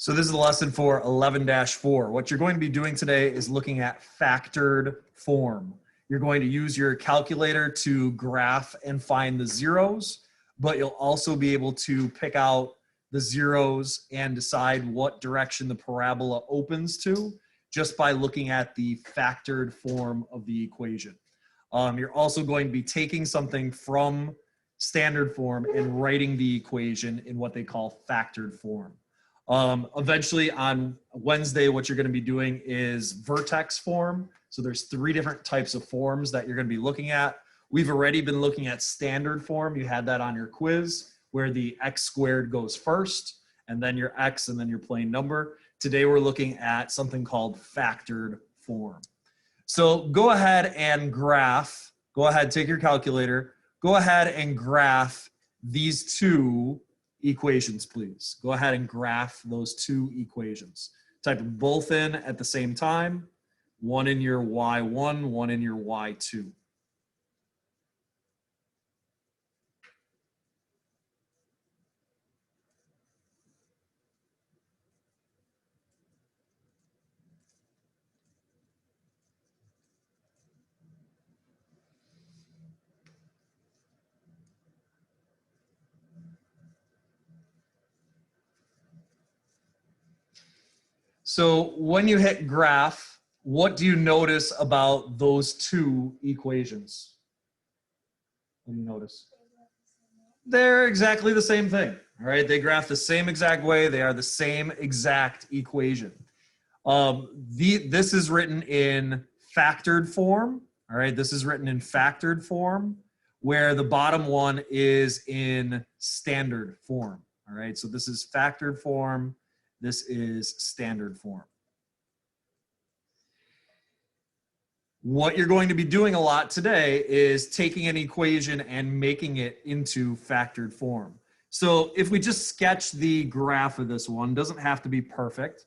So this is the lesson for 11-4. What you're going to be doing today is looking at factored form. You're going to use your calculator to graph and find the zeros, but you'll also be able to pick out the zeros and decide what direction the parabola opens to just by looking at the factored form of the equation. You're also going to be taking something from standard form and writing the equation in what they call factored form. Eventually on Wednesday, what you're going to be doing is vertex form. So there's 3 different types of forms that you're going to be looking at. We've already been looking at standard form. You had that on your quiz where the x squared goes first and then your x and then your plain number. Today we're looking at something called factored form. So go ahead and graph. Go ahead, take your calculator. Go ahead and graph these 2 equations, please. Go ahead and graph those 2 equations. Type them both in at the same time. One in your y1, one in your y2. So when you hit graph, what do you notice about those 2 equations? What do you notice? They're exactly the same thing. All right, they graph the same exact way. They are the same exact equation. This is written in factored form. All right, this is written in factored form, where the bottom one is in standard form. All right, so this is factored form. This is standard form. What you're going to be doing a lot today is taking an equation and making it into factored form. So if we just sketch the graph of this one, doesn't have to be perfect.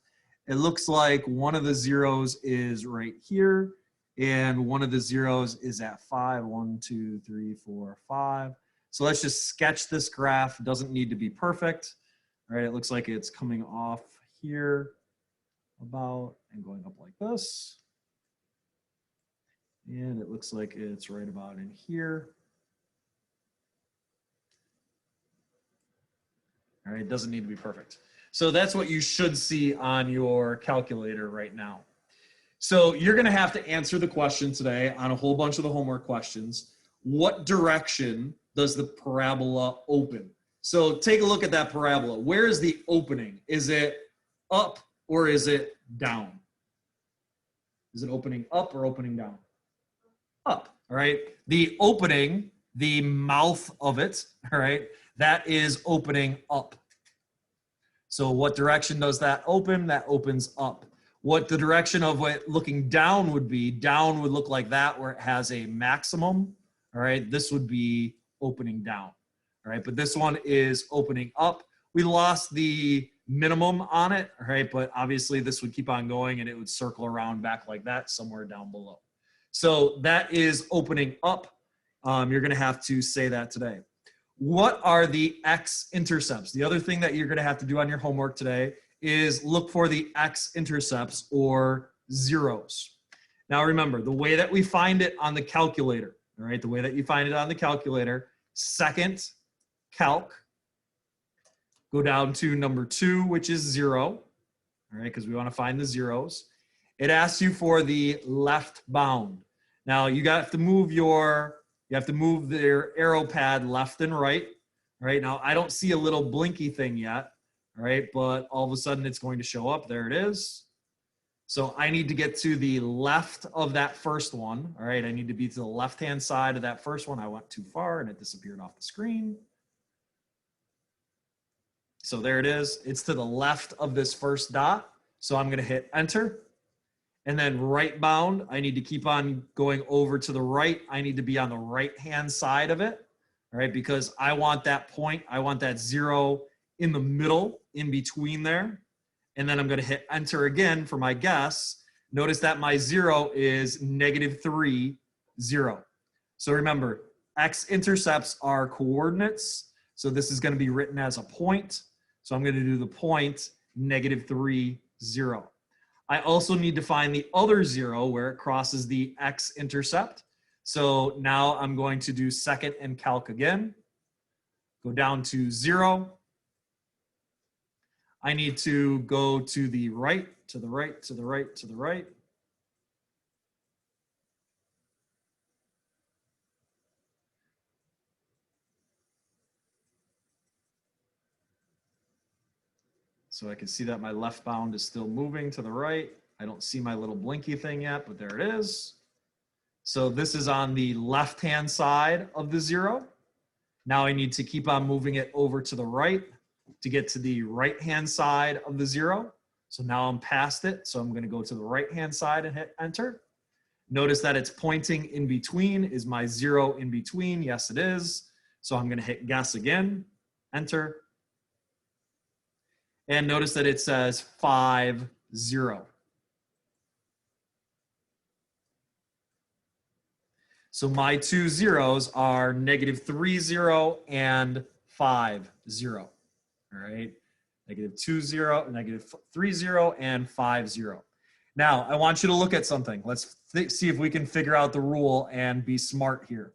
It looks like one of the zeros is right here, and one of the zeros is at 5. 1, 2, 3, 4, 5. So let's just sketch this graph. It doesn't need to be perfect. All right, it looks like it's coming off here about and going up like this. And it looks like it's right about in here. All right, it doesn't need to be perfect. So that's what you should see on your calculator right now. So you're gonna have to answer the question today on a whole bunch of the homework questions. What direction does the parabola open? So take a look at that parabola. Where is the opening? Is it up or is it down? Is it opening up or opening down? Up, all right? The opening, the mouth of it, all right, that is opening up. So what direction does that open? That opens up. What the direction of it looking down would be, down would look like that where it has a maximum, all right? This would be opening down, all right? But this one is opening up. We lost the minimum on it, all right? But obviously this would keep on going and it would circle around back like that somewhere down below. So that is opening up. You're gonna have to say that today. What are the X-intercepts? The other thing that you're gonna have to do on your homework today is look for the X-intercepts or zeros. Now remember, the way that we find it on the calculator, all right? The way that you find it on the calculator, second calc, go down to number 2, which is 0, all right? Because we wanna find the zeros. It asks you for the left bound. Now you have to move their arrow pad left and right. All right, now I don't see a little blinky thing yet. All right, but all of a sudden it's going to show up. There it is. So I need to get to the left of that first one. All right, I need to be to the left-hand side of that first one. I went too far and it disappeared off the screen. So there it is. It's to the left of this first dot. So I'm gonna hit enter. And then right bound, I need to keep on going over to the right. I need to be on the right-hand side of it, all right? Because I want that point, I want that 0 in the middle, in between there. And then I'm gonna hit enter again for my guess. Notice that my 0 is -3, 0. So remember, X-intercepts are coordinates. So this is gonna be written as a point. So I'm gonna do the point -3, 0. I also need to find the other 0 where it crosses the X-intercept. So now I'm going to do second and calc again. Go down to 0. I need to go to the right, to the right, to the right, to the right. So I can see that my left bound is still moving to the right. I don't see my little blinky thing yet, but there it is. So this is on the left-hand side of the 0. Now I need to keep on moving it over to the right to get to the right-hand side of the 0. So now I'm past it. So I'm going to go to the right-hand side and hit enter. Notice that it's pointing in between. Is my 0 in between? Yes, it is. So I'm going to hit guess again, enter. And notice that it says 5, 0. So my two zeros are -3, 0 and 5, 0. All right. -2, 0, -3, 0 and 5, 0. Now I want you to look at something. Let's see if we can figure out the rule and be smart here.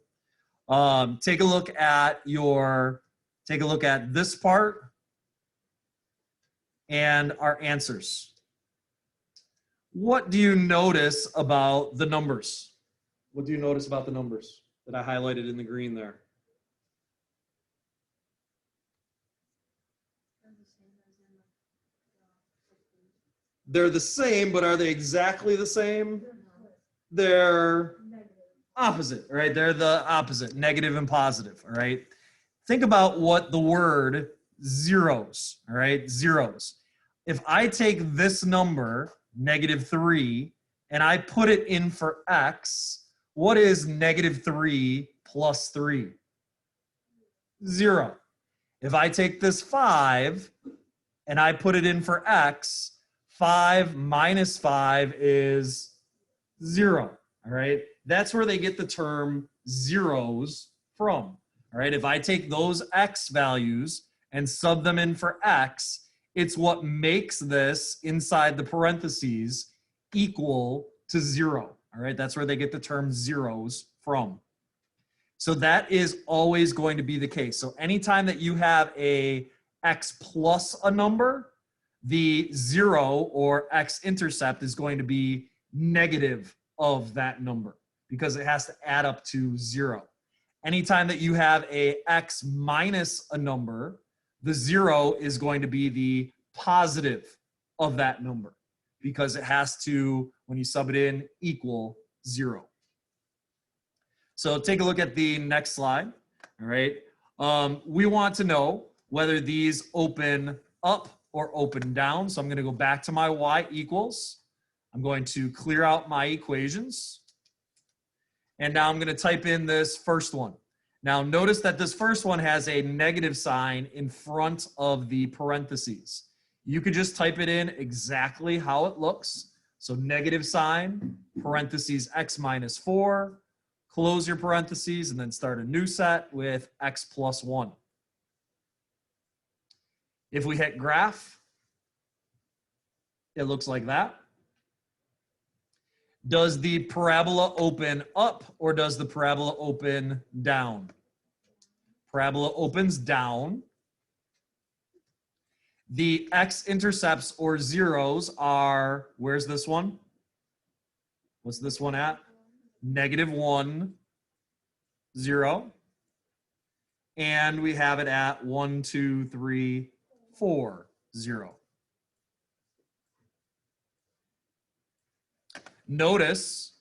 Take a look at this part and our answers. What do you notice about the numbers? What do you notice about the numbers that I highlighted in the green there? They're the same, but are they exactly the same? They're opposite, right? They're the opposite, negative and positive, all right? Think about what the word zeros, all right? Zeros. If I take this number, -3, and I put it in for x, what is -3 plus 3? 0. If I take this 5 and I put it in for x, 5 minus 5 is 0. All right. That's where they get the term zeros from. All right. If I take those x values and sub them in for x, it's what makes this inside the parentheses equal to 0. All right. That's where they get the term zeros from. So that is always going to be the case. So anytime that you have a x plus a number, the 0 or X-intercept is going to be negative of that number because it has to add up to 0. Anytime that you have a x minus a number, the 0 is going to be the positive of that number because it has to, when you sub it in, equal 0. So take a look at the next slide. All right. We want to know whether these open up or open down. So I'm going to go back to my y equals. I'm going to clear out my equations. And now I'm going to type in this first one. Now notice that this first one has a negative sign in front of the parentheses. You could just type it in exactly how it looks. So negative sign, parentheses x minus 4, close your parentheses, and then start a new set with x plus 1. If we hit graph, it looks like that. Does the parabola open up or does the parabola open down? Parabola opens down. The x-intercepts or zeros are, where's this one? What's this one at? -1, 0. And we have it at 1, 2, 3, 4, 0. Notice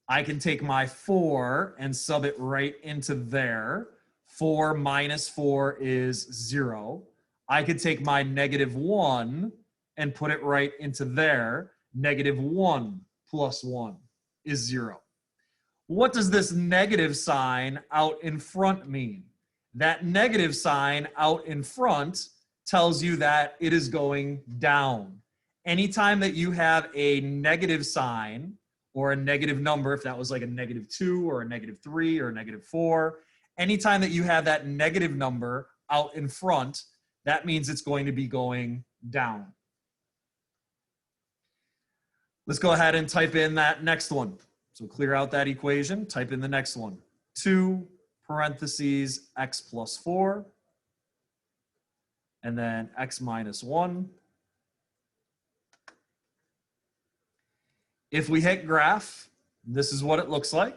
I can take my 4 and sub it right into there. 4 minus 4 is 0. I could take my -1 and put it right into there. -1 plus 1 is 0. What does this negative sign out in front mean? That negative sign out in front tells you that it is going down. Anytime that you have a negative sign or a negative number, if that was like a -2 or a -3 or a -4, anytime that you have that negative number out in front, that means it's going to be going down. Let's go ahead and type in that next one. So clear out that equation, type in the next one. 2 parentheses x plus 4, and then x minus 1. If we hit graph, this is what it looks like.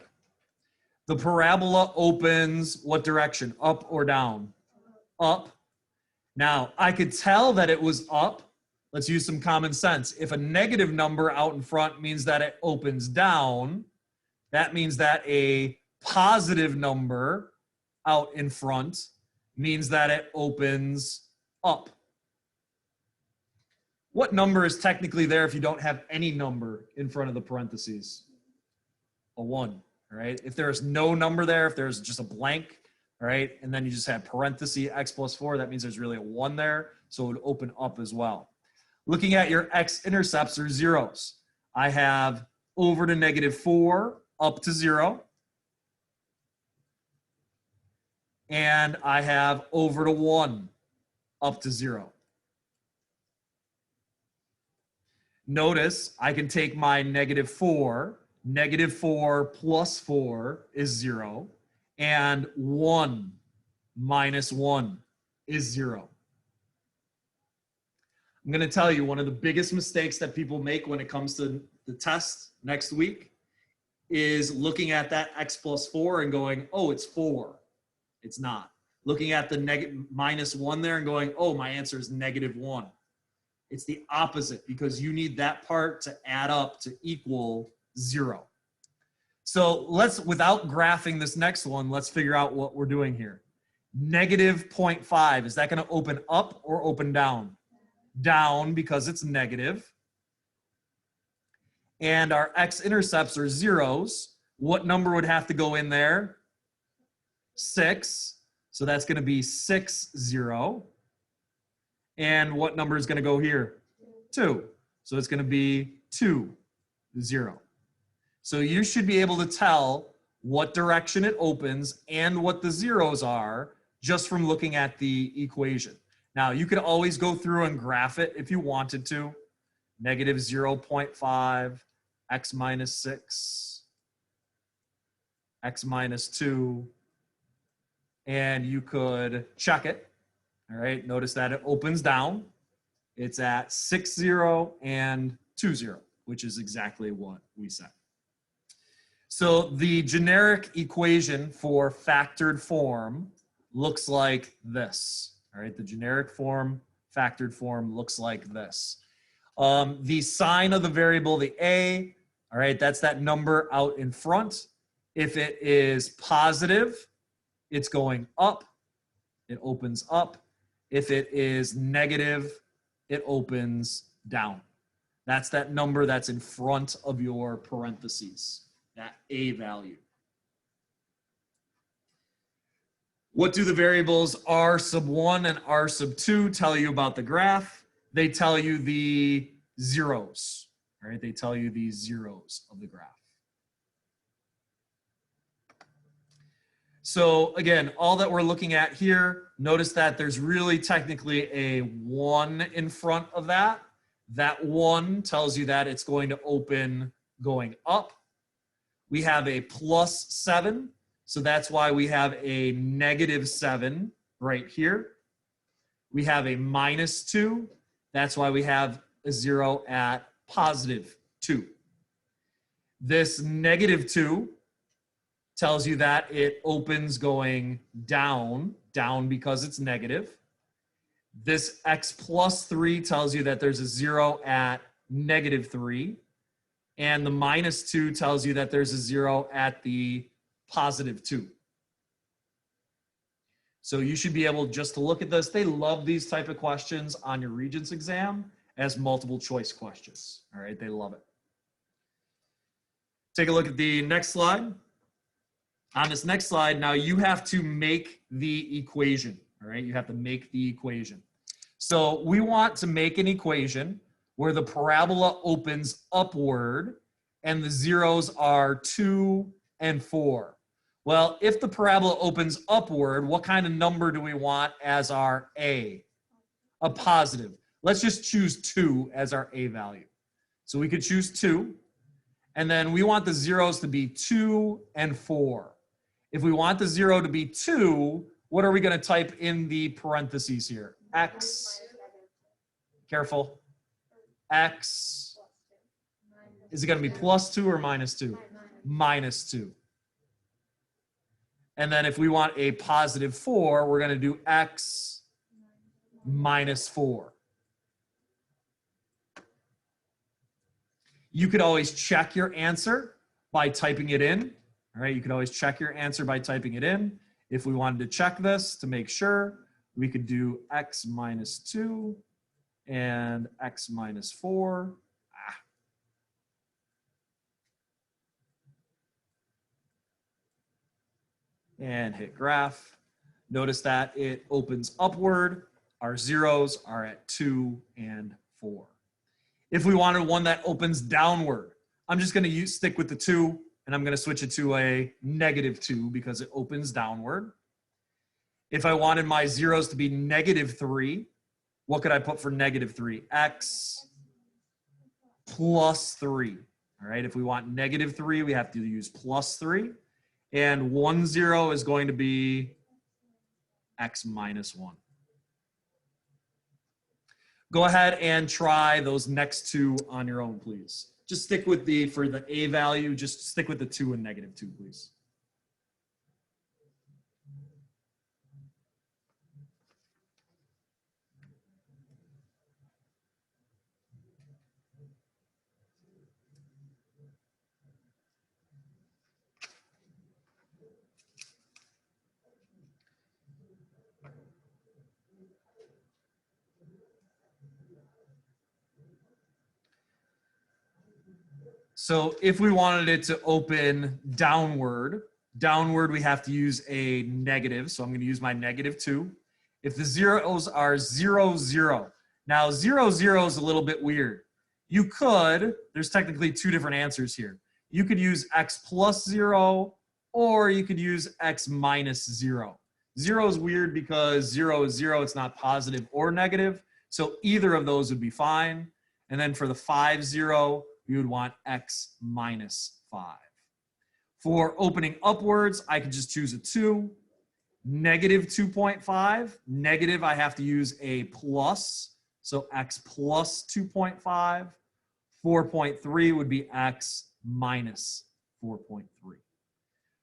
The parabola opens what direction? Up or down? Up. Now, I could tell that it was up. Let's use some common sense. If a negative number out in front means that it opens down, that means that a positive number out in front means that it opens up. What number is technically there if you don't have any number in front of the parentheses? A 1, right? If there's no number there, if there's just a blank, right, and then you just have parenthesis x plus 4, that means there's really a 1 there, so it would open up as well. Looking at your x-intercepts or zeros, I have over to -4, up to 0. And I have over to 1, up to 0. Notice I can take my -4, -4 plus 4 is 0, and 1 minus 1 is 0. I'm going to tell you one of the biggest mistakes that people make when it comes to the test next week is looking at that x plus 4 and going, oh, it's 4. It's not. Looking at the -1 there and going, oh, my answer is -1. It's the opposite because you need that part to add up to equal 0. So let's, without graphing this next one, let's figure out what we're doing here. -0.5, is that going to open up or open down? Down because it's negative. And our x-intercepts are zeros. What number would have to go in there? 6. So that's going to be 6, 0. And what number is going to go here? 2. So it's going to be 2, 0. So you should be able to tell what direction it opens and what the zeros are just from looking at the equation. Now, you could always go through and graph it if you wanted to. -0.5, x minus 6, x minus 2, and you could check it. All right, notice that it opens down. It's at 6, 0 and 2, 0, which is exactly what we said. So the generic equation for factored form looks like this. All right, the generic form, factored form looks like this. The sign of the variable, the a, all right, that's that number out in front. If it is positive, it's going up, it opens up. If it is negative, it opens down. That's that number that's in front of your parentheses, that a value. What do the variables r sub 1 and r sub 2 tell you about the graph? They tell you the zeros, right? They tell you the zeros of the graph. So again, all that we're looking at here, notice that there's really technically a 1 in front of that. That 1 tells you that it's going to open going up. We have a +7. So that's why we have a -7 right here. We have a -2. That's why we have a 0 at +2. This -2 tells you that it opens going down, down because it's negative. This x plus 3 tells you that there's a 0 at -3. And the -2 tells you that there's a 0 at the +2. So you should be able just to look at this. They love these type of questions on your Regents exam as multiple choice questions. All right, they love it. Take a look at the next slide. On this next slide, now you have to make the equation. All right, you have to make the equation. So we want to make an equation where the parabola opens upward and the zeros are 2 and 4. Well, if the parabola opens upward, what kind of number do we want as our a? A positive. Let's just choose 2 as our a value. So we could choose 2. And then we want the zeros to be 2 and 4. If we want the 0 to be 2, what are we going to type in the parentheses here? X. Careful. X. Is it going to be +2 or -2? -2. And then if we want a +4, we're going to do X -4. You could always check your answer by typing it in. All right, you could always check your answer by typing it in. If we wanted to check this to make sure, we could do X -2 and X -4. And hit graph. Notice that it opens upward. Our zeros are at 2 and 4. If we wanted one that opens downward, I'm just going to stick with the 2, and I'm going to switch it to a -2 because it opens downward. If I wanted my zeros to be -3, what could I put for -3? X +3. All right, if we want -3, we have to use +3. And 1 0 is going to be X -1. Go ahead and try those next 2 on your own, please. Just stick with for the A value, just stick with the 2 and -2, please. So if we wanted it to open downward, we have to use a negative. So I'm going to use my -2. If the zeros are 0 0, now 0 0 is a little bit weird. You could, there's technically 2 different answers here. You could use X +0, or you could use X -0. 0 is weird because 0 is 0. It's not positive or negative. So either of those would be fine. And then for the 5 0, we would want X -5. For opening upwards, I could just choose a 2. -2.5. Negative, I have to use a plus. So X +2.5. 4.3 would be X -4.3.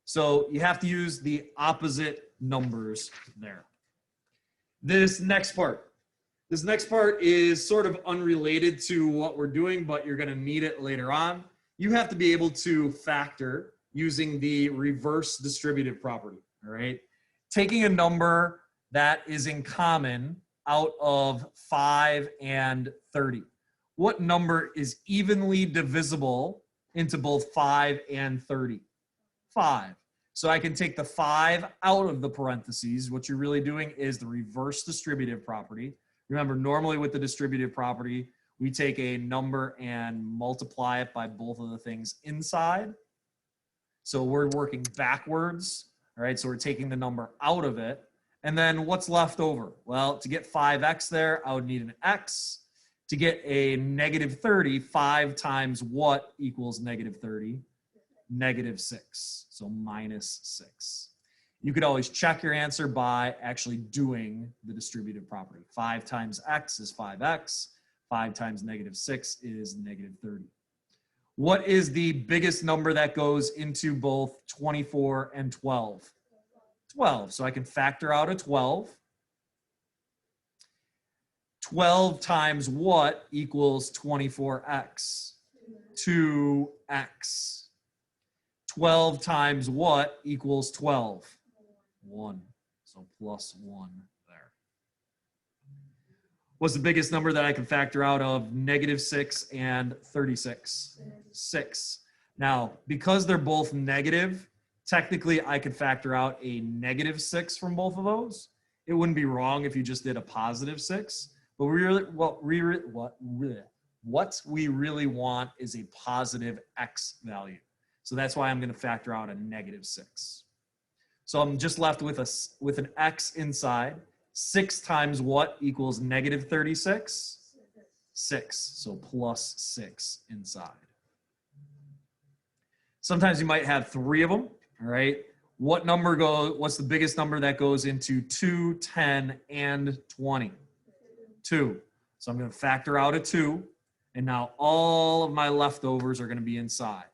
So you have to use the opposite numbers there. This next part is sort of unrelated to what we're doing, but you're going to need it later on. You have to be able to factor using the reverse distributive property, all right? Taking a number that is in common out of 5 and 30. What number is evenly divisible into both 5 and 30? 5. So I can take the 5 out of the parentheses. What you're really doing is the reverse distributive property. Remember, normally with the distributive property, we take a number and multiply it by both of the things inside. So we're working backwards, all right? So we're taking the number out of it. And then what's left over? Well, to get 5x there, I would need an x. To get a -30, 5 times what equals -30? -6, so -6. You could always check your answer by actually doing the distributive property. 5 times x is 5x. 5 times -6 is -30. What is the biggest number that goes into both 24 and 12? 12. So I can factor out a 12. 12 times what equals 24x? 2x. 12 times what equals 12? 1. So +1 there. What's the biggest number that I can factor out of -6 and 36? 6. Now, because they're both negative, technically I could factor out a -6 from both of those. It wouldn't be wrong if you just did a +6, but what we really want is a positive x value. So that's why I'm going to factor out a -6. So I'm just left with an x inside. 6 times what equals -36? 6. So plus 6 inside. Sometimes you might have 3 of them, all right? What's the biggest number that goes into 2, 10, and 20? 2. So I'm going to factor out a 2, and now all of my leftovers are going to be inside.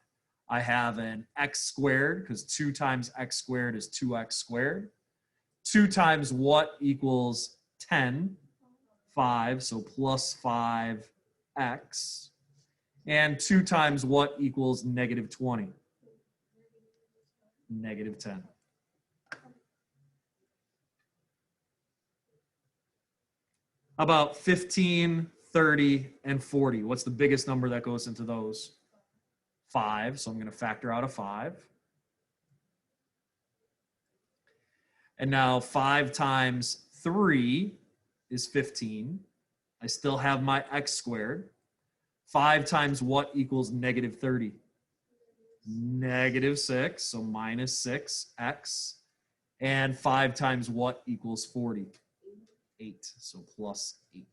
I have an x squared, because 2 times x squared is 2x squared. 2 times what equals 10? 5, so plus 5x. And 2 times what equals negative 20? Negative 10. How about 15, 30, and 40? What's the biggest number that goes into those? 5, so I'm going to factor out a 5. And now 5 times 3 is 15. I still have my x squared. 5 times what equals negative 30? Negative 6, so minus 6x. And 5 times what equals 40? 8, so plus 8.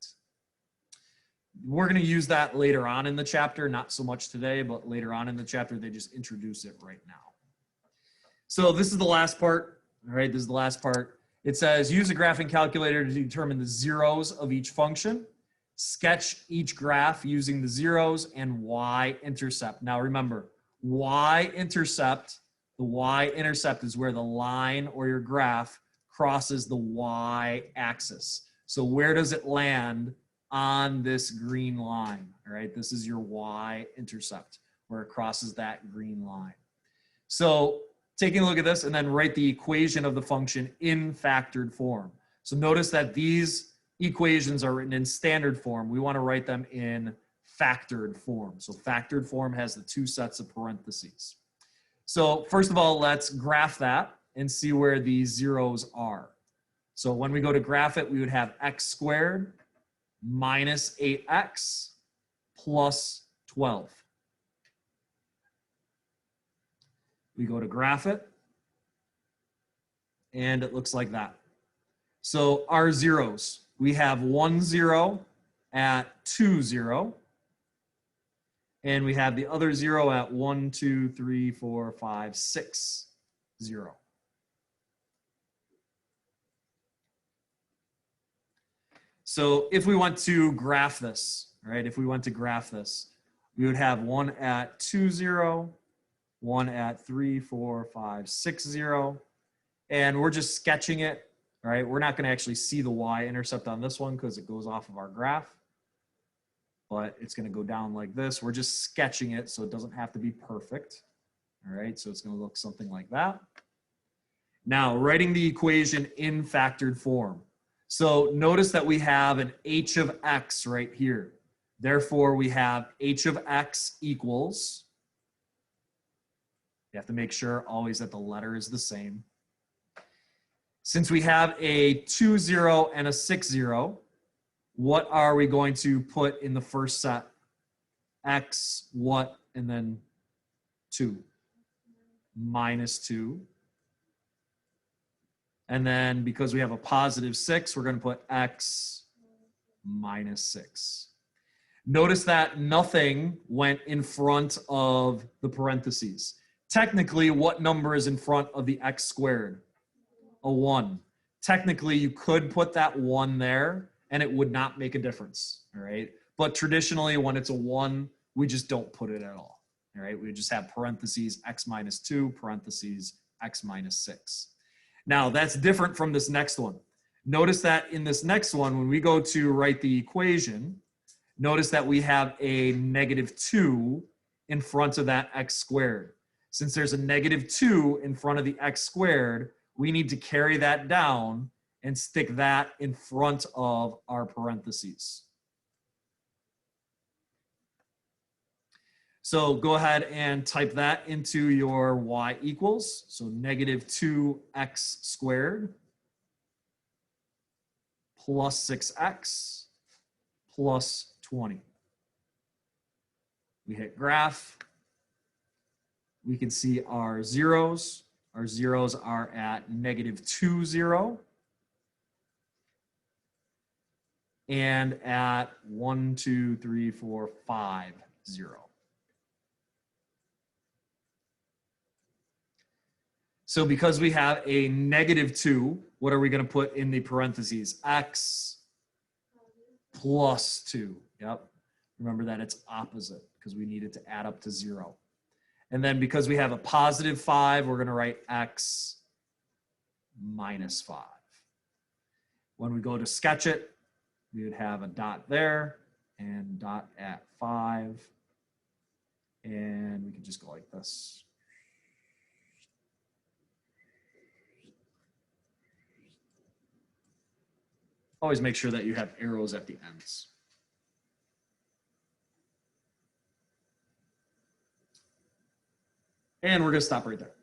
We're going to use that later on in the chapter, not so much today, but later on in the chapter, they just introduce it right now. So this is the last part, all right? This is the last part. It says, use a graphing calculator to determine the zeros of each function. Sketch each graph using the zeros and Y-intercept. Now remember, Y-intercept, the Y-intercept is where the line or your graph crosses the Y-axis. So where does it land on this green line? All right, this is your Y-intercept, where it crosses that green line. So taking a look at this and then write the equation of the function in factored form. So notice that these equations are written in standard form. We want to write them in factored form. So factored form has the 2 sets of parentheses. So first of all, let's graph that and see where these zeros are. So when we go to graph it, we would have x squared minus 8x plus 12. We go to graph it, and it looks like that. So our zeros, we have 1, 0 at 2, 0. And we have the other 0 at 1, 2, 3, 4, 5, 6, 0. So if we want to graph this, right, if we want to graph this, we would have 1 at 2, 0, 1 at 3, 4, 5, 6, 0. And we're just sketching it, right? We're not going to actually see the Y-intercept on this one because it goes off of our graph. But it's going to go down like this. We're just sketching it, so it doesn't have to be perfect. All right, so it's going to look something like that. Now, writing the equation in factored form. So notice that we have an h of x right here. Therefore, we have h of x equals, you have to make sure always that the letter is the same. Since we have a 2, 0 and a 6, 0, what are we going to put in the first set? X, what, and then 2. Minus 2. And then because we have a positive 6, we're going to put x minus 6. Notice that nothing went in front of the parentheses. Technically, what number is in front of the x squared? A 1. Technically, you could put that 1 there, and it would not make a difference, all right? But traditionally, when it's a 1, we just don't put it at all, all right? We just have parentheses x minus 2, parentheses x minus 6. Now, that's different from this next one. Notice that in this next one, when we go to write the equation, notice that we have a negative 2 in front of that x squared. Since there's a negative 2 in front of the x squared, we need to carry that down and stick that in front of our parentheses. So go ahead and type that into your y equals. So negative 2x squared plus 6x plus 20. We hit graph. We can see our zeros. Our zeros are at negative 2, 0. and at 1, 2, 3, 4, 5, 0. So because we have a -2, what are we going to put in the parentheses? X plus 2. Yep. Remember that it's opposite because we need it to add up to 0. And then because we have a +5, we're going to write X minus 5. When we go to sketch it, we would have a dot there and dot at 5. And we can just go like this. Always make sure that you have arrows at the ends. And we're going to stop right there.